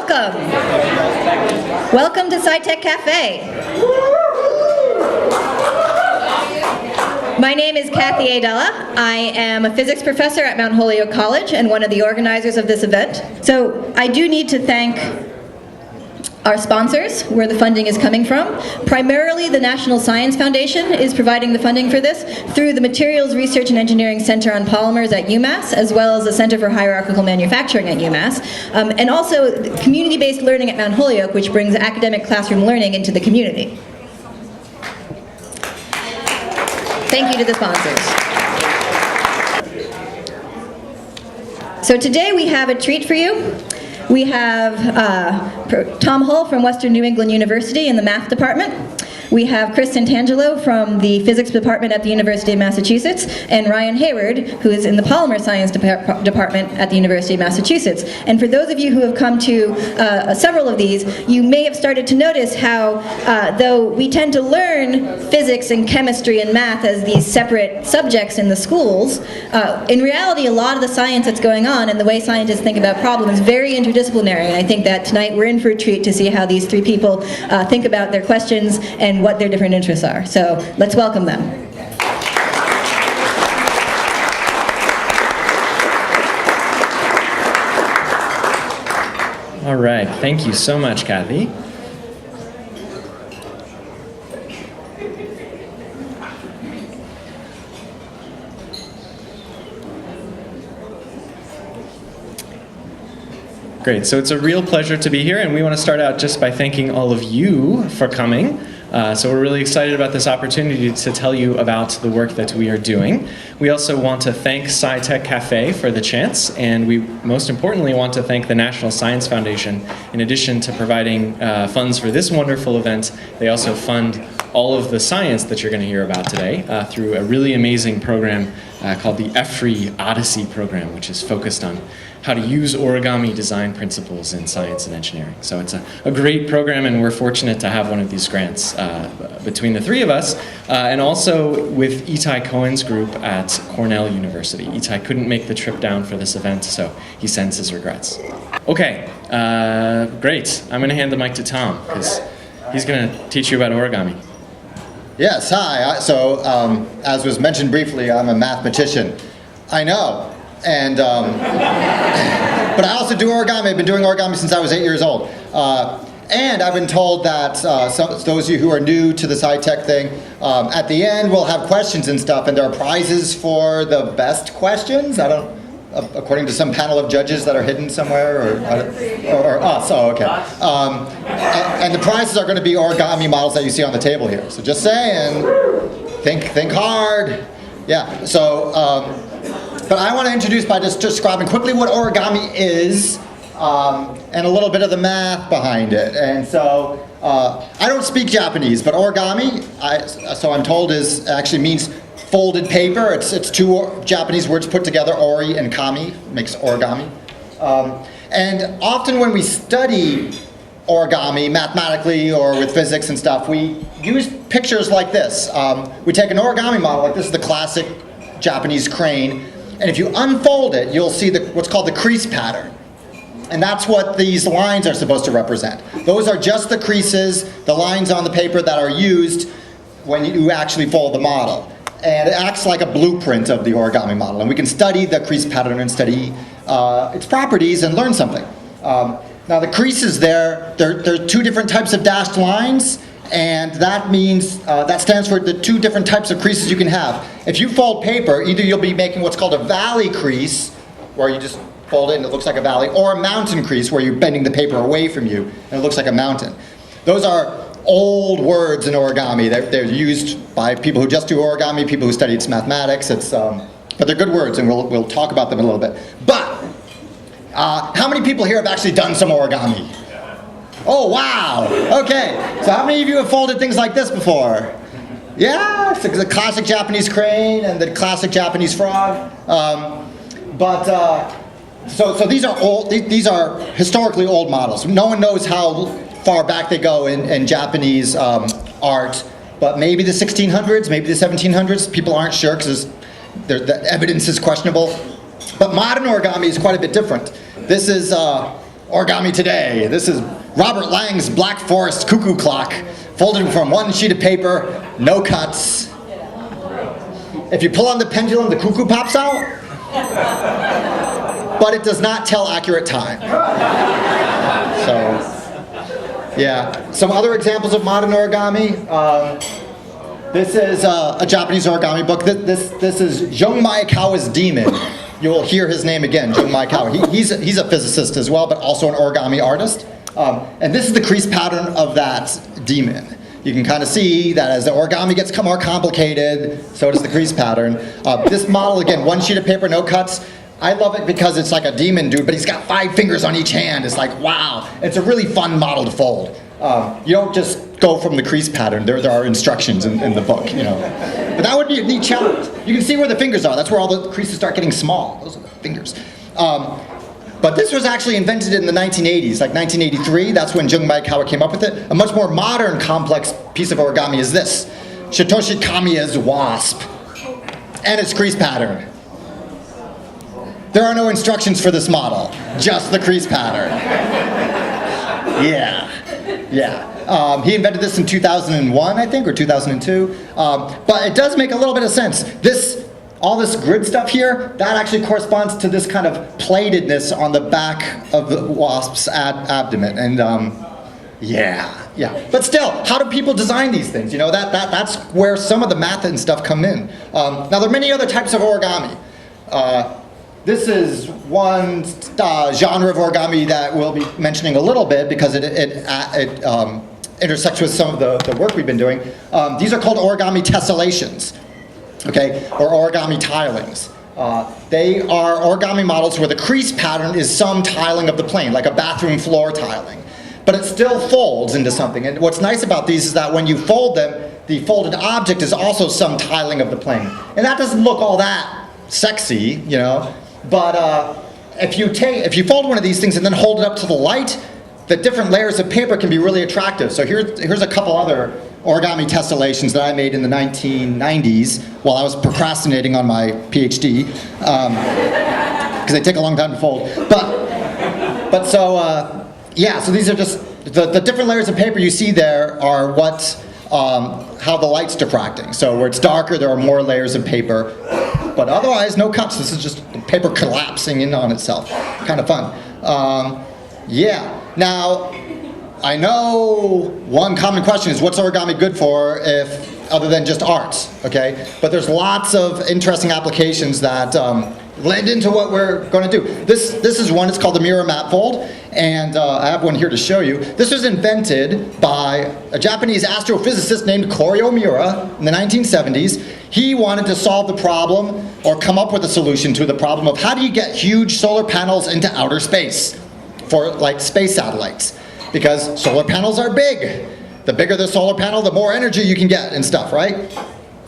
welcome. Welcome to SciTech Cafe. My name is Kathy Adela. I am a physics professor at Mount Holyoke College and one of the organizers of this event. So I do need to thank our sponsors, where the funding is coming from. Primarily, the National Science Foundation is providing the funding for this through the Materials Research and Engineering Center on Polymers at UMass, as well as the Center for Hierarchical Manufacturing at UMass, and also community-based learning at Mount Holyoke, which brings academic classroom learning into the community. Thank you to the sponsors. So today we have a treat for you. We have Tom Hull from Western New England University in the math department. We have Chris Santangelo from the physics department at the University of Massachusetts, and Ryan Hayward, who is in the polymer science department at the University of Massachusetts. And for those of you who have come to several of these, you may have started to notice how, though we tend to learn physics and chemistry and math as these separate subjects in the schools, in reality, a lot of the science that's going on and the way scientists think about problems is very interdisciplinary. And I think that tonight we're in for a treat to see how these three people think about their questions and what their different interests are. So let's welcome them. All right, thank you so much, Kathy. Great, so it's a real pleasure to be here, and we want to start out just by thanking all of you for coming. So we're really excited about this opportunity to tell you about the work that we are doing. We also want to thank SciTech Cafe for the chance, and we most importantly want to thank the National Science Foundation. In addition to providing funds for this wonderful event, they also fund all of the science that you're going to hear about today through a really amazing program called the EFRI Odyssey program, which is focused on how to use origami design principles in science and engineering. So it's a great program, and we're fortunate to have one of these grants between the three of us, and also with Itai Cohen's group at Cornell University. Itai couldn't make the trip down for this event, so he sends his regrets. Okay, great. I'm gonna hand the mic to Tom, because he's gonna teach you about origami. Yes, hi. As was mentioned briefly, I'm a mathematician. I know. And, but I also do origami. I've been doing origami since I was 8 years old. And I've been told that those of you who are new to the SciTech thing, at the end we'll have questions and stuff, and there are prizes for the best questions. According to some panel of judges that are hidden somewhere, or us. Oh, okay. And the prizes are going to be origami models that you see on the table here. So just saying, think hard. Yeah. So. But I want to introduce by just describing quickly what origami is, and a little bit of the math behind it. And so I don't speak Japanese, but origami, so I'm told, actually means folded paper. It's two Japanese words put together, ori and kami, makes origami. And often when we study origami mathematically or with physics and stuff, we use pictures like this. We take an origami model, like this is the classic Japanese crane. And if you unfold it, you'll see what's called the crease pattern. And that's what these lines are supposed to represent. Those are just the creases, the lines on the paper that are used when you actually fold the model. And it acts like a blueprint of the origami model. And we can study the crease pattern and study its properties and learn something. Now the creases there are two different types of dashed lines. And that means, that stands for the two different types of creases you can have. If you fold paper, either you'll be making what's called a valley crease, where you just fold it and it looks like a valley, or a mountain crease, where you're bending the paper away from you and it looks like a mountain. Those are old words in origami. They're used by people who just do origami, people who study its mathematics. But they're good words, and we'll talk about them in a little bit. But, how many people here have actually done some origami? Oh, wow. Okay. So how many of you have folded things like this before? Yeah, it's the classic Japanese crane and the classic Japanese frog. So these are old. These are historically old models. No one knows how far back they go in Japanese art, but maybe the 1600s, maybe the 1700s. People aren't sure because the evidence is questionable. But modern origami is quite a bit different. This is origami today. This is Robert Lang's Black Forest cuckoo clock, folded from one sheet of paper, no cuts. If you pull on the pendulum, the cuckoo pops out, but it does not tell accurate time. So, yeah. Some other examples of modern origami. This is a Japanese origami book. This is Jung Maekawa's Demon. You will hear his name again, Jung Maekawa. He's a physicist as well, but also an origami artist. And this is the crease pattern of that demon. You can kind of see that as the origami gets more complicated, so does the crease pattern. This model, again, one sheet of paper, no cuts. I love it because it's like a demon dude, but he's got 5 fingers on each hand. It's like, wow. It's a really fun model to fold. You don't just go from the crease pattern. There are instructions in the book, you know. But that would be a neat challenge. You can see where the fingers are. That's where all the creases start getting small. Those are the fingers. But this was actually invented in the 1980s, like 1983. That's when Jung Maekawa came up with it. A much more modern, complex piece of origami is this. Satoshi Kamiya's wasp and its crease pattern. There are no instructions for this model, just the crease pattern. Yeah. He invented this in 2001, I think, or 2002. But it does make a little bit of sense. All this grid stuff here, that actually corresponds to this kind of platedness on the back of the wasp's abdomen. And yeah. But still, how do people design these things? You know, that's where some of the math and stuff come in. Now, there are many other types of origami. This is one genre of origami that we'll be mentioning a little bit because it intersects with some of the work we've been doing. These are called origami tessellations, okay, or origami tilings. They are origami models where the crease pattern is some tiling of the plane, like a bathroom floor tiling. But it still folds into something. And what's nice about these is that when you fold them, the folded object is also some tiling of the plane. And that doesn't look all that sexy, you know. But if you fold one of these things and then hold it up to the light, the different layers of paper can be really attractive. So here's a couple other origami tessellations that I made in the 1990s while I was procrastinating on my PhD, because they take a long time to fold. But so these are just the different layers of paper you see there are how the light's diffracting. So where it's darker, there are more layers of paper. But otherwise, no cuts. This is just paper collapsing in on itself. Kind of fun. Now, I know one common question is, what's origami good for other than just art, okay? But there's lots of interesting applications that lend into what we're going to do. This is one, it's called the mirror map fold, and I have one here to show you. This was invented by a Japanese astrophysicist named Koryo Miura in the 1970s. He wanted to solve the problem, or come up with a solution to the problem of how do you get huge solar panels into outer space for like space satellites, because solar panels are big. The bigger the solar panel, the more energy you can get and stuff, right?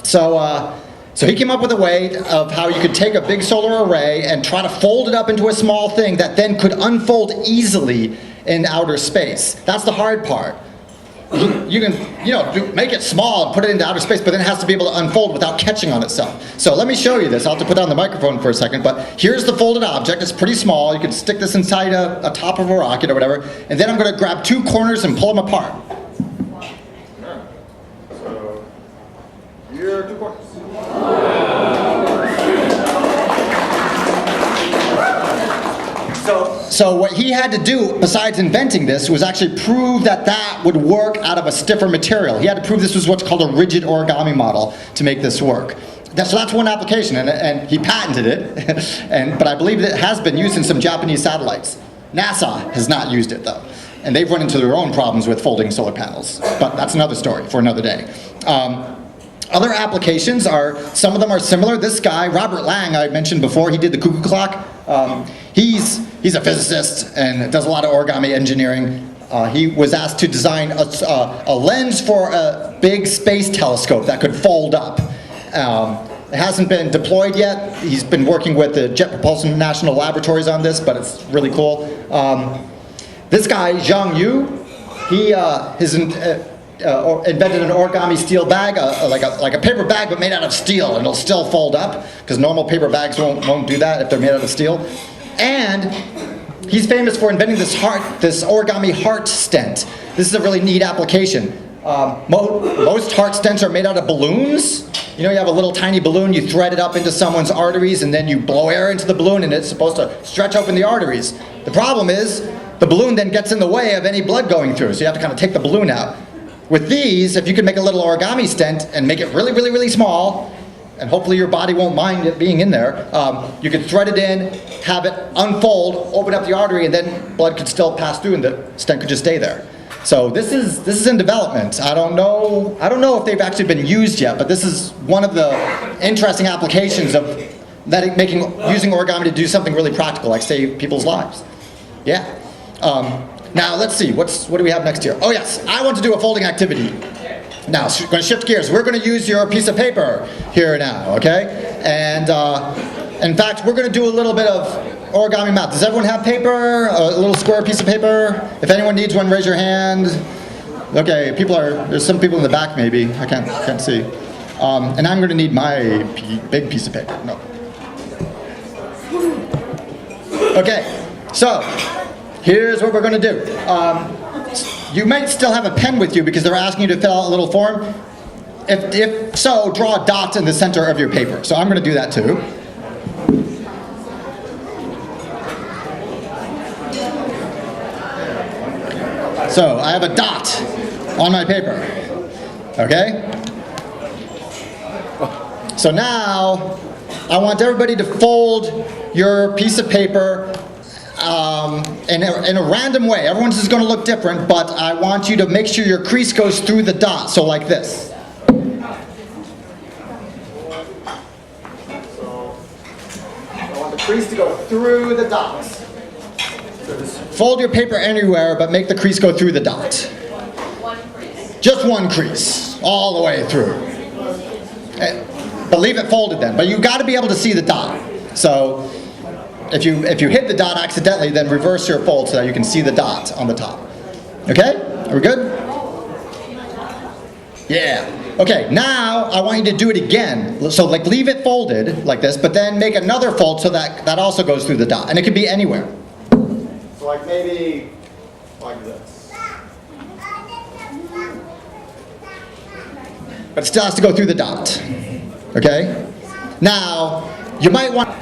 So he came up with a way of how you could take a big solar array and try to fold it up into a small thing that then could unfold easily in outer space. That's the hard part. You can, make it small and put it into outer space, but then it has to be able to unfold without catching on itself. So let me show you this. I'll have to put down the microphone for a second, but here's the folded object. It's pretty small. You can stick this inside a top of a rocket or whatever, and then I'm going to grab 2 corners and pull them apart. So here are 2 corners. So what he had to do, besides inventing this, was actually prove that would work out of a stiffer material. He had to prove this was what's called a rigid origami model to make this work. So that's one application, and he patented it, but I believe it has been used in some Japanese satellites. NASA has not used it, though, and they've run into their own problems with folding solar panels, but that's another story for another day. Other applications some of them are similar. This guy, Robert Lang, I mentioned before, he did the cuckoo clock. He's a physicist and does a lot of origami engineering. He was asked to design a lens for a big space telescope that could fold up. It hasn't been deployed yet. He's been working with the Jet Propulsion National Laboratories on this, but it's really cool. This guy, Zhang Yu, he invented an origami steel bag, like a paper bag but made out of steel, and it'll still fold up because normal paper bags won't do that if they're made out of steel. And He's famous for inventing this origami heart stent. This is a really neat application. Most heart stents are made out of balloons. You know, you have a little tiny balloon, you thread it up into someone's arteries, and then you blow air into the balloon, and it's supposed to stretch open the arteries. The problem is, the balloon then gets in the way of any blood going through, so you have to kind of take the balloon out. With these, if you could make a little origami stent and make it really, really, really small, and hopefully your body won't mind it being in there, you could thread it in, have it unfold, open up the artery, and then blood could still pass through and the stent could just stay there. So this is in development. I don't know if they've actually been used yet, but this is one of the interesting applications of using origami to do something really practical, like save people's lives. Yeah. Now let's see, what do we have next here? Oh yes, I want to do a folding activity. Now, we're going to shift gears. We're going to use your piece of paper here now, okay? And in fact, we're going to do a little bit of origami math. Does everyone have paper? A little square piece of paper? If anyone needs one, raise your hand. Okay, there's some people in the back maybe. I can't see. And I'm going to need my big piece of paper. No. Okay, so here's what we're going to do. You might still have a pen with you because they're asking you to fill out a little form. If so, draw a dot in the center of your paper. So I'm going to do that too. So I have a dot on my paper. Okay? So now I want everybody to fold your piece of paper in a random way. Everyone's is going to look different, but I want you to make sure your crease goes through the dot, so like this. So I want the crease to go through the dot. So just fold your paper anywhere, but make the crease go through the dot. One crease. Just one crease, all the way through. But leave it folded then, but you've got to be able to see the dot. So if you hit the dot accidentally, then reverse your fold so that you can see the dot on the top. Okay? Are we good? Yeah. Okay, now I want you to do it again. So like leave it folded like this, but then make another fold so that also goes through the dot. And it could be anywhere. So like maybe like this. But it still has to go through the dot. Okay? Now, you might want...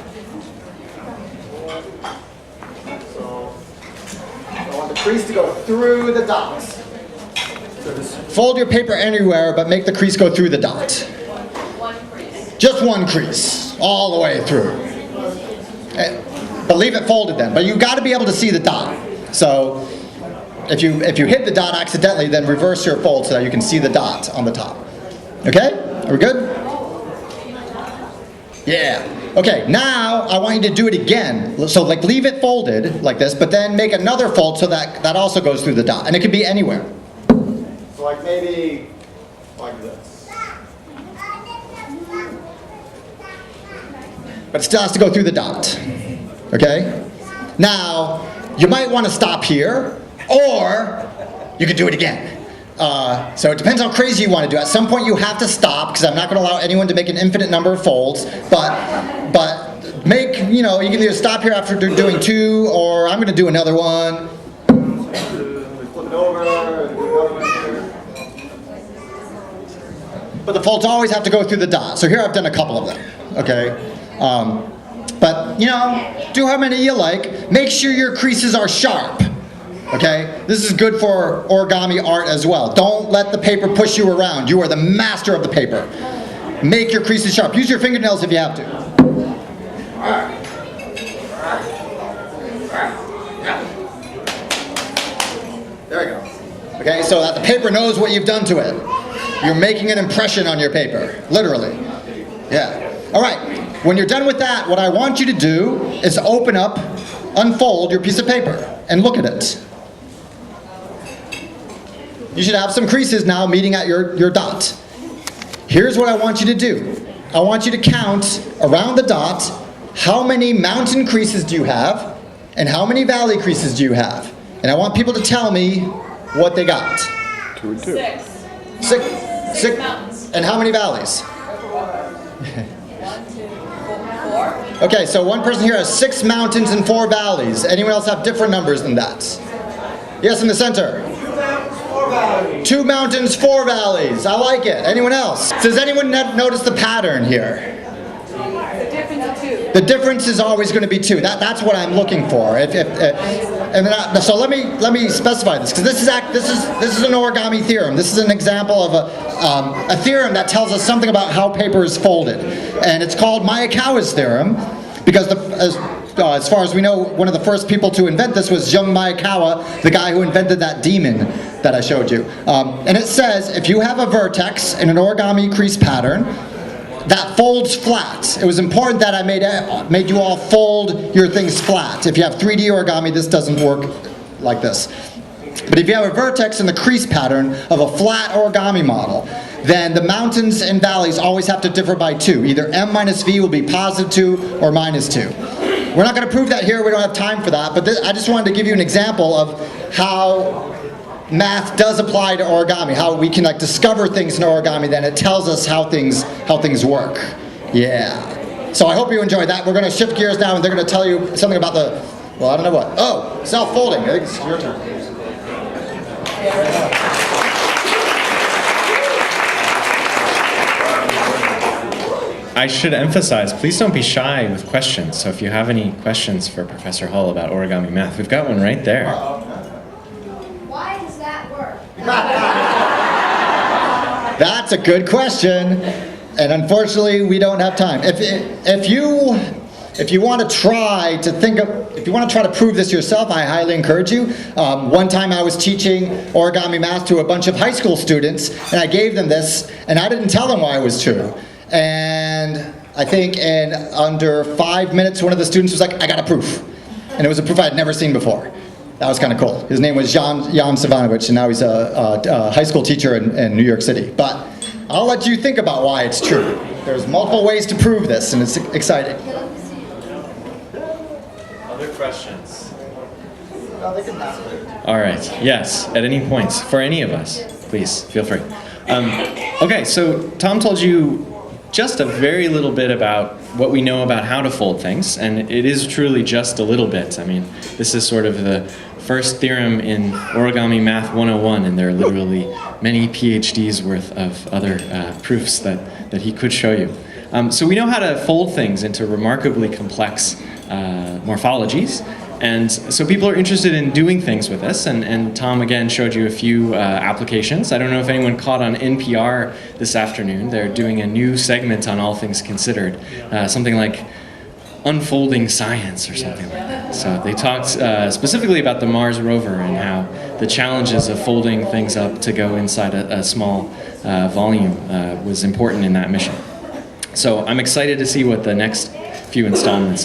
crease to go through the dot. So just fold your paper anywhere, but make the crease go through the dot. One crease. Just one crease, all the way through. But leave it folded then, but you've got to be able to see the dot. So if you hit the dot accidentally, then reverse your fold so that you can see the dot on the top. Okay? Are we good? Yeah. Okay, now I want you to do it again. So like leave it folded like this, but then make another fold so that also goes through the dot. And it could be anywhere. So like maybe like this. But it still has to go through the dot. Okay? Now, you might want to stop here, or you could do it again. So it depends how crazy you want to do it. At some point you have to stop, because I'm not going to allow anyone to make an infinite number of folds, but make, you can either stop here after doing two, or I'm going to do another one. Flip it over, and do another one here. But the folds always have to go through the dot. So here I've done a couple of them, okay? But, do how many you like. Make sure your creases are sharp. Okay? This is good for origami art as well. Don't let the paper push you around. You are the master of the paper. Make your creases sharp. Use your fingernails if you have to. There we go. Okay, so that the paper knows what you've done to it. You're making an impression on your paper. Literally. Yeah. All right. When you're done with that, what I want you to do is open up, unfold your piece of paper, and look at it. You should have some creases now meeting at your dot. Here's what I want you to do. I want you to count around the dot how many mountain creases do you have and how many valley creases do you have. And I want people to tell me what they got. 2 and 2. Six. Six. Mountains. And how many valleys? 1, 2, 4. Okay, so one person here has 6 mountains and 4 valleys. Anyone else have different numbers than that? Yes, in the center. 2 mountains, 4 valleys. I like it. Anyone else? Does anyone notice the pattern here? The difference of 2. The difference is always going to be 2. That's what I'm looking for. So let me specify this, because this is an origami theorem. This is an example of a theorem that tells us something about how paper is folded, and it's called Maekawa's theorem, because as far as we know, one of the first people to invent this was young Maekawa, the guy who invented that demon that I showed you. And it says if you have a vertex in an origami crease pattern that folds flat. It was important that I made you all fold your things flat. If you have 3D origami, this doesn't work like this. But if you have a vertex in the crease pattern of a flat origami model, then the mountains and valleys always have to differ by 2. Either m minus v will be positive 2 or minus 2. We're not going to prove that here. We don't have time for that. But I just wanted to give you an example of how math does apply to origami, how we can discover things in origami, then it tells us how things work. Yeah. So I hope you enjoyed that. We're going to shift gears now, and they're going to tell you something about well, I don't know what. Oh, self-folding. I think it's your turn. I should emphasize, please don't be shy with questions. So if you have any questions for Professor Hull about origami math, we've got one right there. Why does that work? That's a good question, and unfortunately, we don't have time. If you want to try to prove this yourself, I highly encourage you. One time I was teaching origami math to a bunch of high school students, and I gave them this, and I didn't tell them why it was true. And I think in under 5 minutes, one of the students was like, "I got a proof," and it was a proof I had never seen before. That was kind of cool. His name was Jan Savanovic, and now he's a high school teacher in New York City. But I'll let you think about why it's true. There's multiple ways to prove this, and it's exciting. Other questions? Oh, they can pass it. All right. Yes, at any points, for any of us, please feel free. Okay, so Tom told you just a very little bit about what we know about how to fold things, and it is truly just a little bit. I mean, this is sort of the first theorem in Origami Math 101, and there are literally many PhDs worth of other proofs that he could show you. So we know how to fold things into remarkably complex morphologies. And so people are interested in doing things with this, and Tom again showed you a few applications. I don't know if anyone caught on NPR this afternoon. They're doing a new segment on All Things Considered, something like Unfolding Science or something like that. So they talked specifically about the Mars rover and how the challenges of folding things up to go inside a small volume was important in that mission. So I'm excited to see what the next few installments